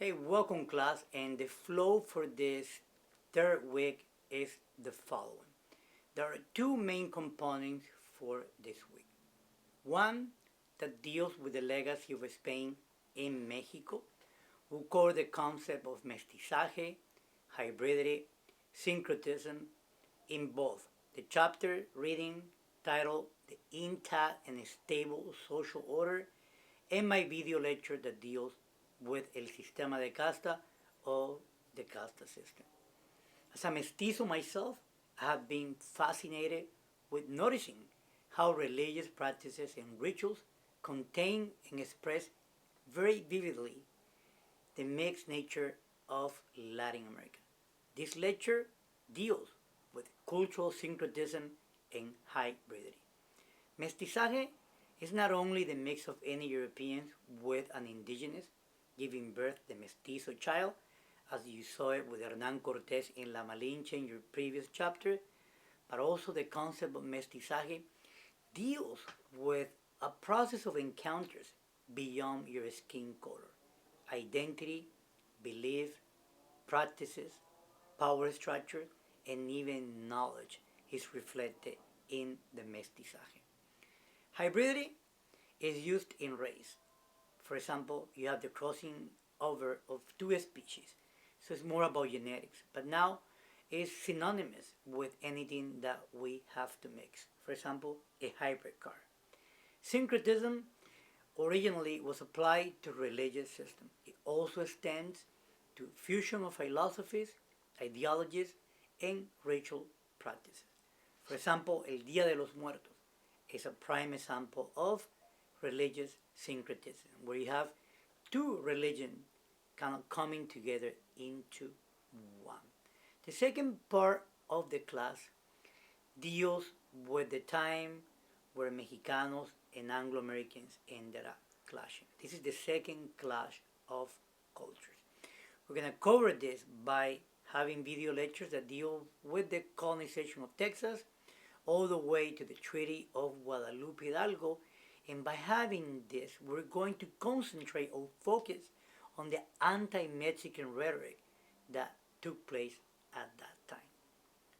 Hey, welcome class, and the flow for this third week is the following. There are two main components for this week. One that deals with the legacy of Spain in Mexico. We'll cover the concept of mestizaje, hybridity, syncretism in both the chapter reading titled The Intact and Stable Social Order and my video lecture that deals with el sistema de casta or the Casta System. As a mestizo myself, I have been fascinated with noticing how religious practices and rituals contain and express very vividly the mixed nature of Latin America. This lecture deals with cultural syncretism and hybridity. Mestizaje is not only the mix of any Europeans with an indigenous, giving birth the mestizo child, as you saw it with Hernando Cortes in La Malinche in your previous chapter, but also the concept of mestizaje deals with a process of encounters beyond your skin color. Identity, belief, practices, power structure, and even knowledge is reflected in the mestizaje. Hybridity is used in race. For example, you have the crossing over of two species, so it's more about genetics. But now it's synonymous with anything that we have to mix. For example, a hybrid car. Syncretism originally was applied to religious systems. It also extends to fusion of philosophies, ideologies, and ritual practices. For example, el Día de los Muertos is a prime example of religious syncretism, where you have two religions kind of coming together into one. The second part of the class deals with the time where Mexicanos and Anglo-Americans ended up clashing. This is the second clash of cultures. We're going to cover this by having video lectures that deal with the colonization of Texas all the way to the Treaty of Guadalupe Hidalgo. And by having this, we're going to concentrate or focus on the anti-Mexican rhetoric that took place at that time.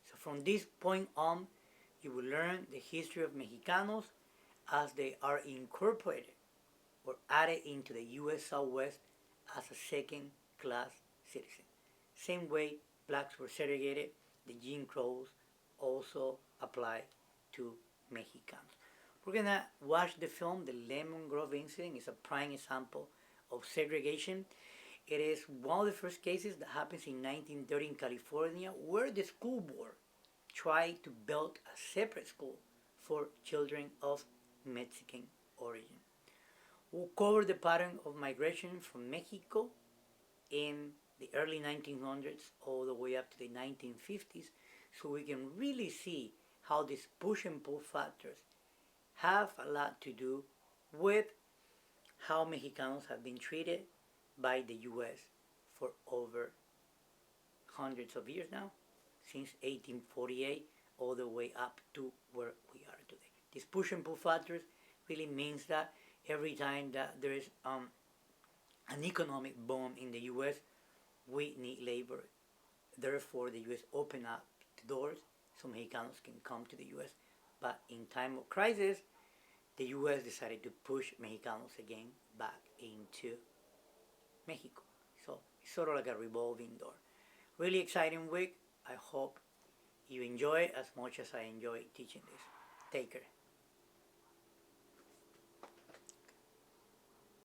So from this point on, you will learn the history of Mexicanos as they are incorporated or added into the U.S. Southwest as a second-class citizen. Same way blacks were segregated, the Jim Crows also apply to Mexicanos. We're going to watch the film, The Lemon Grove Incident. It's a prime example of segregation. It is one of the first cases that happens in 1930 in California, where the school board tried to build a separate school for children of Mexican origin. We'll cover the pattern of migration from Mexico in the early 1900s all the way up to the 1950s, so we can really see how these push and pull factors have a lot to do with how Mexicanos have been treated by the U.S. for over hundreds of years now, since 1848 all the way up to where we are today. These push and pull factors really means that every time that there is an economic boom in the U.S., we need labor. Therefore, the U.S. open up the doors so Mexicanos can come to the U.S. But in time of crisis, the U.S. decided to push Mexicanos again back into Mexico. So it's sort of like a revolving door. Really exciting week. I hope you enjoy as much as I enjoy teaching this. Take care.